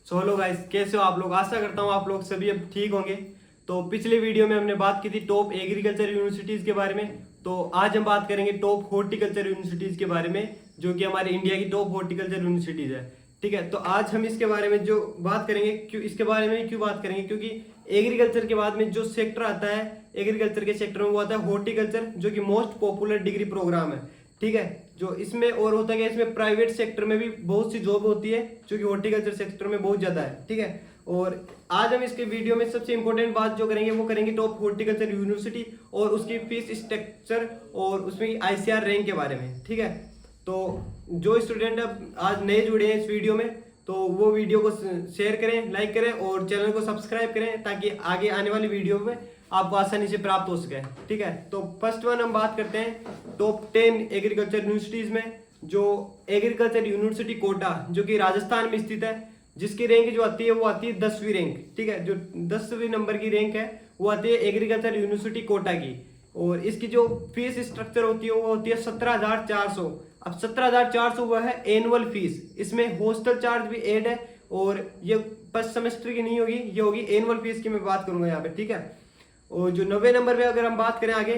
So hello guys, कैसे हो आप लोग। आशा करता हूँ आप लोग सभी अब ठीक होंगे। तो पिछले वीडियो में हमने बात की थी टॉप एग्रीकल्चर यूनिवर्सिटीज़ के बारे में। तो आज हम बात करेंगे टॉप हॉर्टिकल्चर यूनिवर्सिटीज़ के बारे में, जो कि हमारे इंडिया की टॉप हॉर्टिकल्चर यूनिवर्सिटीज़ है। ठीक है, तो आज हम इसके बारे में जो बात करेंगे, इसके बारे में क्यों बात करेंगे, क्योंकि एग्रीकल्चर के बाद में जो सेक्टर आता है, एग्रीकल्चर के सेक्टर में वो आता है हॉर्टिकल्चर, जो कि मोस्ट पॉपुलर डिग्री प्रोग्राम है। ठीक है, जो इसमें और होता है, इसमें प्राइवेट सेक्टर में भी बहुत सी जॉब होती है, जो कि हॉर्टिकल्चर सेक्टर में बहुत ज्यादा है। ठीक है, और आज हम इसके वीडियो में सबसे इंपॉर्टेंट बात जो करेंगे वो करेंगे टॉप हॉर्टिकल्चर यूनिवर्सिटी और उसकी फीस स्ट्रक्चर और उसमें आईसीआर रैंक के बारे में। ठीक है, तो जो स्टूडेंट अब आज नए जुड़े हैं इस वीडियो में, तो वो वीडियो को शेयर करें, लाइक करें और चैनल को सब्सक्राइब करें, ताकि आगे आने वाली वीडियो में आपको आसानी से प्राप्त हो सके। ठीक है, तो फर्स्ट वन हम बात करते हैं टॉप 10 एग्रीकल्चर यूनिवर्सिटीज में। जो एग्रीकल्चर यूनिवर्सिटी कोटा, जो कि राजस्थान में स्थित है, जिसकी रैंक जो आती है वो आती है 10वीं रैंक। ठीक है, जो 10वीं नंबर की रैंक है वो आती है एग्रीकल्चर यूनिवर्सिटी कोटा की। और इसकी जो फीस स्ट्रक्चर होती है वो होती है 17,400। अब 17,400 वो है एनुअल फीस, इसमें हॉस्टल चार्ज भी ऐड है, और ये फर्स्ट सेमेस्टर की नहीं होगी, ये होगी एनुअल फीस की मैं बात करूंगा यहाँ पे। ठीक है, और जो 90 नंबर पे अगर हम बात करें आगे,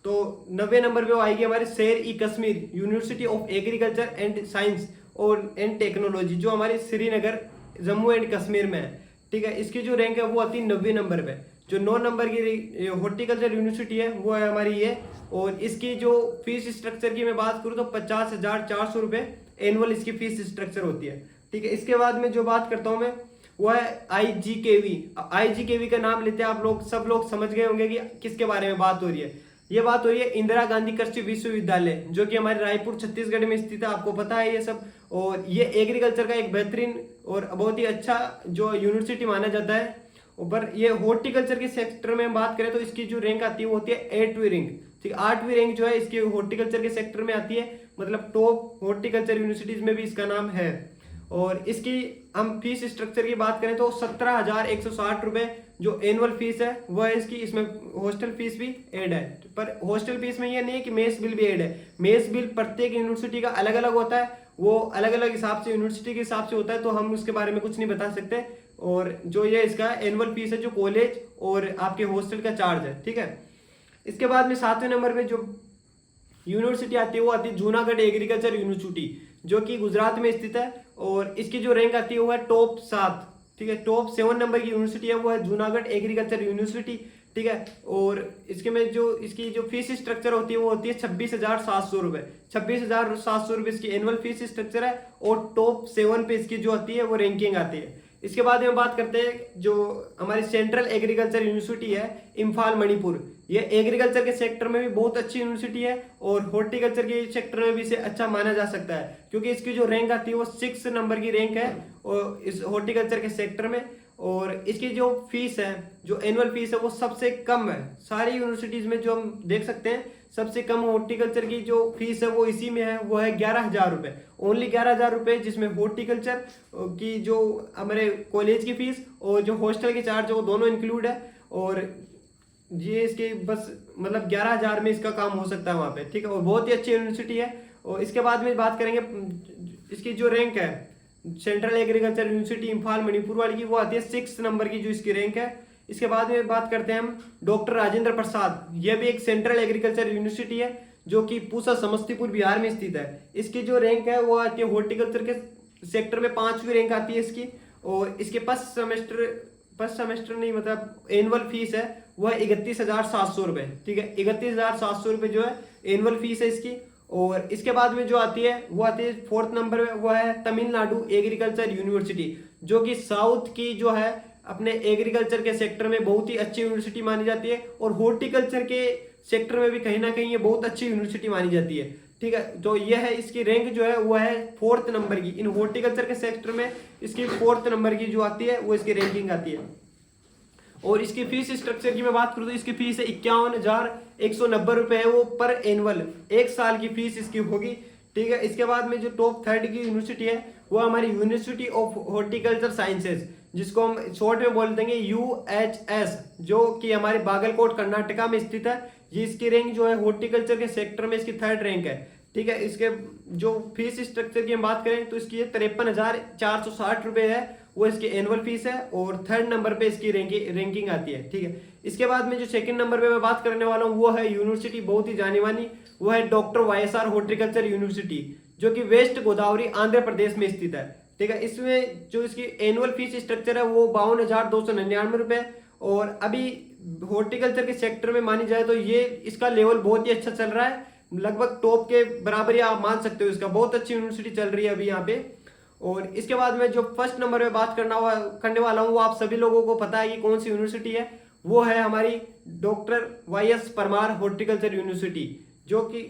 तो 90 नंबर पे वो आएगी हमारे Sher e Kashmir university of agriculture and science और एंड टेक्नोलॉजी, जो हमारे श्रीनगर जम्मू एंड कश्मीर में है। ठीक है, इसकी जो रैंक है वो आती है 90 नंबर पे। जो 9 नंबर की हॉर्टिकल्चर यूनिवर्सिटी है वो है हमारी ये, और इसकी जो फीस स्ट्रक्चर की मैं बात करूँ तो 50,400 रुपये एनुअल इसकी फीस स्ट्रक्चर होती है। ठीक है, इसके बाद में जो बात करता हूँ मैं वो है IGKV। IGKV का नाम लेते हैं आप लोग, सब लोग समझ गए होंगे कि किसके बारे में बात हो रही है। ये बात हो रही है इंदिरा गांधी कृषि विश्वविद्यालय, जो कि हमारे रायपुर छत्तीसगढ़ में स्थित है, आपको पता है ये सब। और ये एग्रीकल्चर का एक बेहतरीन और बहुत ही अच्छा जो यूनिवर्सिटी माना जाता है। पर ये हॉर्टिकल्चर के सेक्टर में बात करें तो इसकी जो रैंक आती है वो होती है 8वीं रैंक। ठीक, 8वीं रैंक जो है इसकी हॉर्टिकल्चर के सेक्टर में आती है, मतलब टॉप हॉर्टिकल्चर यूनिवर्सिटीज में भी इसका नाम है। और इसकी हम फीस स्ट्रक्चर की बात करें तो 17,160 रुपए जो एनुअल फीस है वह है इसकी। इसमें हॉस्टल फीस भी ऐड है, पर हॉस्टल फीस में ये नहीं है कि मेस बिल भी ऐड है। मेस बिल प्रत्येक यूनिवर्सिटी का अलग अलग होता है, वो अलग अलग हिसाब से यूनिवर्सिटी के हिसाब से होता है, तो हम उसके बारे में कुछ नहीं बता सकते। और जो ये इसका एनुअल फीस है, जो कॉलेज और आपके हॉस्टल का चार्ज है। ठीक है, इसके बाद में 7वें नंबर पे जो यूनिवर्सिटी आती है वो आती है जूनागढ़ एग्रीकल्चर यूनिवर्सिटी, जो कि गुजरात में स्थित है, और इसकी जो रैंक आती है वो है टॉप 7। ठीक है, टॉप 7 नंबर की यूनिवर्सिटी है वो है जूनागढ़ एग्रीकल्चर यूनिवर्सिटी। ठीक है, और इसके में जो इसकी जो फीस स्ट्रक्चर होती है वो होती है 26,700 रुपए। 26,700 रुपए इसकी एनुअल फीस स्ट्रक्चर है, और टॉप 7 पे इसकी जो आती है वो रैंकिंग आती है। इसके बाद हम बात करते हैं जो हमारी सेंट्रल एग्रीकल्चर यूनिवर्सिटी है इम्फाल मणिपुर। ये एग्रीकल्चर के सेक्टर में भी बहुत अच्छी यूनिवर्सिटी है, और हॉर्टिकल्चर के सेक्टर में भी इसे अच्छा माना जा सकता है, क्योंकि इसकी जो रैंक आती है वो 6 नंबर की रैंक है और इस हॉर्टिकल्चर के सेक्टर में। और इसकी जो फीस है, जो एनुअल फीस है वो सबसे कम है सारी यूनिवर्सिटीज में, जो हम देख सकते हैं सबसे कम हॉर्टिकल्चर की जो फीस है वो इसी में है, वो है 11,000 रुपए। ओनली 11,000 रुपए, जिसमें हॉर्टिकल्चर की जो हमारे कॉलेज की फीस और जो हॉस्टल के चार्ज है वो दोनों इंक्लूड है, और ये इसके बस मतलब 11,000 में इसका काम हो सकता है वहाँ पे। ठीक है, और बहुत ही अच्छी यूनिवर्सिटी है। और इसके बाद में बात करेंगे इसकी जो रैंक है central agriculture university Imphal Manipur वाली की, वो आती है 6 नंबर की जो इसकी रैंक है। इसके बाद में बात करते हैं हम डॉक्टर राजेंद्र प्रसाद। यह भी एक सेंट्रल एग्रीकल्चर यूनिवर्सिटी है, जो कि पूसा समस्तीपुर बिहार में स्थित है। इसकी जो रैंक है वो आती है हॉर्टिकल्चर के सेक्टर में 5वीं रैंक आती है इसकी। और इसके फर्स्ट सेमेस्टर नहीं, मतलब एनुअल फीस है वह 31,700 रुपए। ठीक है, 31,700 रुपए जो है एनुअल फीस है इसकी। और इसके बाद में जो आती है वो आती है 4th नंबर पे, वो है तमिलनाडु एग्रीकल्चर यूनिवर्सिटी, जो कि साउथ की जो है अपने एग्रीकल्चर के सेक्टर में बहुत ही अच्छी यूनिवर्सिटी मानी जाती है, और हॉर्टिकल्चर के सेक्टर में भी कहीं ना कहीं ये बहुत अच्छी यूनिवर्सिटी मानी जाती है। ठीक है, तो यह है इसकी रैंक जो है वो है 4th नंबर की। इन हॉर्टिकल्चर के सेक्टर में इसकी 4th नंबर की जो आती है वो इसकी रैंकिंग आती है। और इसकी फीस स्ट्रक्चर की मैं बात करूँ तो इसकी फीस है 51,190 रुपए है वो पर एनुअल, 1 साल की फीस इसकी होगी। ठीक है, इसके बाद में जो टॉप 3rd की यूनिवर्सिटी है वो हमारी यूनिवर्सिटी ऑफ हॉर्टिकल्चर साइंसेज, जिसको हम शॉर्ट में बोल देंगे UHS, जो कि हमारे बागलकोट कर्नाटका में स्थित है। ये इसकी रैंक जो है हॉर्टिकल्चर के सेक्टर में इसकी 3rd रैंक है। ठीक है। इसके जो फीस स्ट्रक्चर की हम बात करें तो इसकी 53,460 रुपये है, वो इसकी एनुअल फीस है और थर्ड नंबर पे इसकी रैंकिंग आती है। ठीक है। इसके बाद में जो सेकंड नंबर पे मैं बात करने वाला हूँ वो है यूनिवर्सिटी बहुत ही जानी मानी, वो है डॉक्टर YSR हॉर्टिकल्चर यूनिवर्सिटी, जो कि वेस्ट गोदावरी आंध्र प्रदेश में स्थित है। ठीक है। इसमें जो इसकी एनुअल फीस स्ट्रक्चर है वो 52,299 रुपये, और अभी हॉर्टिकल्चर के सेक्टर में मानी जाए तो ये इसका लेवल बहुत ही अच्छा चल रहा है, लगभग टॉप के बराबर ही आप मान सकते हो। इसका बहुत अच्छी यूनिवर्सिटी चल रही है अभी यहाँ पे। और इसके बाद में जो फर्स्ट नंबर पे बात करने वाला हूँ वो आप सभी लोगों को पता है कि कौन सी यूनिवर्सिटी है, वो है हमारी doctor YS Parmar horticulture university, जो कि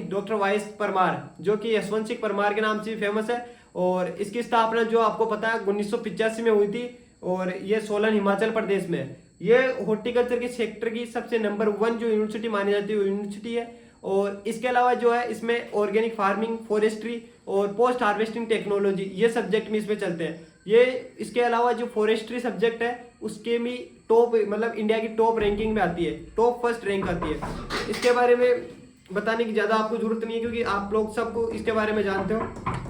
डॉक्टर YS परमार, जो कि यशवंत सिंह परमार के नाम से फेमस है। और इसकी स्थापना जो आपको पता है 1985 में हुई थी, और ये सोलन हिमाचल प्रदेश में है। ये हॉर्टिकल्चर के सेक्टर की सबसे नंबर 1 जो यूनिवर्सिटी मानी जाती है वो यूनिवर्सिटी है। और इसके अलावा जो है इसमें ऑर्गेनिक फार्मिंग, फॉरेस्ट्री और पोस्ट हार्वेस्टिंग टेक्नोलॉजी ये सब्जेक्ट में इसमें चलते हैं। ये इसके अलावा जो फॉरेस्ट्री सब्जेक्ट है उसके भी टॉप, मतलब इंडिया की टॉप रैंकिंग में आती है, टॉप फर्स्ट रैंक आती है। इसके बारे में बताने की ज़्यादा आपको जरूरत नहीं है क्योंकि आप लोग सबको इसके बारे में जानते हो।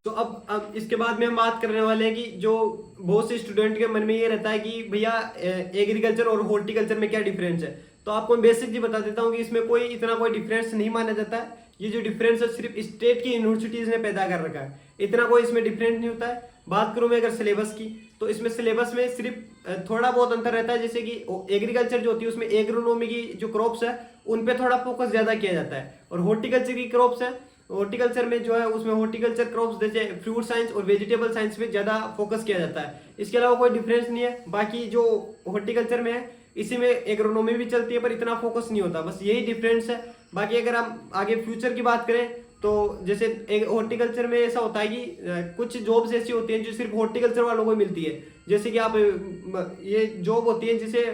तो अब इसके बाद में हम बात करने वाले हैं कि जो बहुत से स्टूडेंट के मन में ये रहता है कि भैया एग्रीकल्चर और हॉर्टिकल्चर में क्या डिफरेंस है। तो आपको मैं बेसिक जी बता देता हूँ कि इसमें कोई डिफरेंस नहीं माना जाता है। ये जो डिफरेंस है सिर्फ स्टेट की यूनिवर्सिटीज ने पैदा कर रखा है, इतना कोई इसमें डिफरेंस नहीं होता है। बात करूं मैं अगर सिलेबस की, तो इसमें सिलेबस में सिर्फ थोड़ा बहुत अंतर रहता है। जैसे कि एग्रीकल्चर जो होती है उसमें एग्रोनॉमी की जो क्रॉप्स है उन पे थोड़ा फोकस ज्यादा किया जाता है, और हॉर्टिकल्चर की क्रॉप्स है, हॉर्टिकल्चर में जो है उसमें हॉर्टिकल्चर क्रॉप्स जैसे फ्रूट साइंस और वेजिटेबल साइंस में ज्यादा फोकस किया जाता है। इसके अलावा कोई डिफरेंस नहीं है। बाकी जो हॉर्टिकल्चर में है इसी में एग्रोनॉमी भी चलती है पर इतना फोकस नहीं होता, बस यही डिफरेंस है। बाकी अगर हम आगे फ्यूचर की बात करें तो जैसे एक हॉर्टिकल्चर में ऐसा होता है कि कुछ जॉब्स ऐसी होती हैं जो सिर्फ हॉर्टिकल्चर वालों को मिलती है। जैसे कि आप ये जॉब होती है जिसे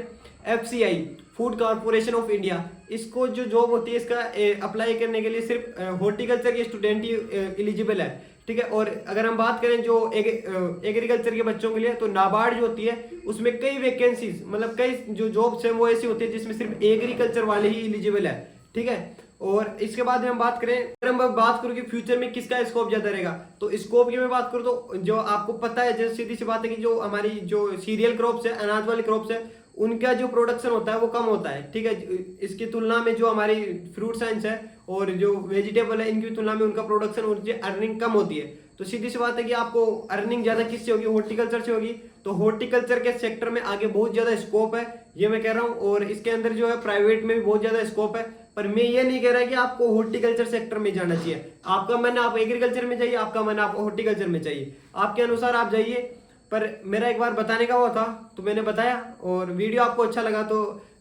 FCI food corporation of India, इसको जो जॉब होती है इसका अप्लाई करने के लिए सिर्फ हॉर्टिकल्चर के स्टूडेंट ही एलिजिबल है। ठीक है। और अगर हम बात करें जो एग्रीकल्चर के बच्चों के लिए, तो नाबार्ड जो होती है उसमें कई वैकेंसीज, मतलब कई जो जॉब्स हैं वो ऐसी होती है जिसमें सिर्फ एग्रीकल्चर वाले ही एलिजिबल है। ठीक है। और इसके बाद हम बात करें, अगर हम बात करूँ कि फ्यूचर में किसका स्कोप ज्यादा रहेगा, तो स्कोप की मैं बात करूँ तो जो आपको पता है, जैसे सीधी सी बात है कि जो हमारी जो सीरियल क्रॉप्स है, अनाज वाली क्रॉप्स है, उनका जो प्रोडक्शन होता है वो कम होता है। ठीक है। इसकी तुलना में जो हमारी फ्रूट साइंस है और जो वेजिटेबल है इनकी तुलना में उनका प्रोडक्शन और अर्निंग कम होती है। तो सीधी सी बात है कि आपको अर्निंग ज्यादा किससे होगी, हॉर्टिकल्चर से होगी। तो हॉर्टिकल्चर के सेक्टर में आगे बहुत ज्यादा स्कोप है, ये मैं कह रहा हूँ। और इसके अंदर जो है प्राइवेट में भी बहुत ज्यादा स्कोप है, पर मैं ये नहीं कह रहा कि आपको हॉर्टिकल्चर सेक्टर में जाना चाहिए। आपका मन आप एग्रीकल्चर में जाइए, आपका मन आप हॉर्टिकल्चर में चाहिए, आपके अनुसार आप जाइए। पर मेरा एक बार बताने का हुआ था तो मैंने बताया, और वीडियो आपको अच्छा लगा तो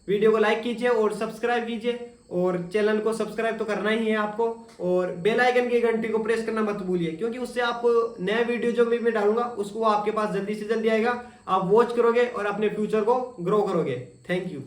वीडियो को लाइक कीजिए और सब्सक्राइब कीजिए, और चैनल को सब्सक्राइब तो करना ही है आपको, और बेल आइकन की घंटी को प्रेस करना मत भूलिए, क्योंकि उससे आपको नया वीडियो जो भी मैं डालूंगा उसको आपके पास जल्दी से जल्दी आएगा, आप वॉच करोगे और अपने फ्यूचर को ग्रो करोगे। Thank you.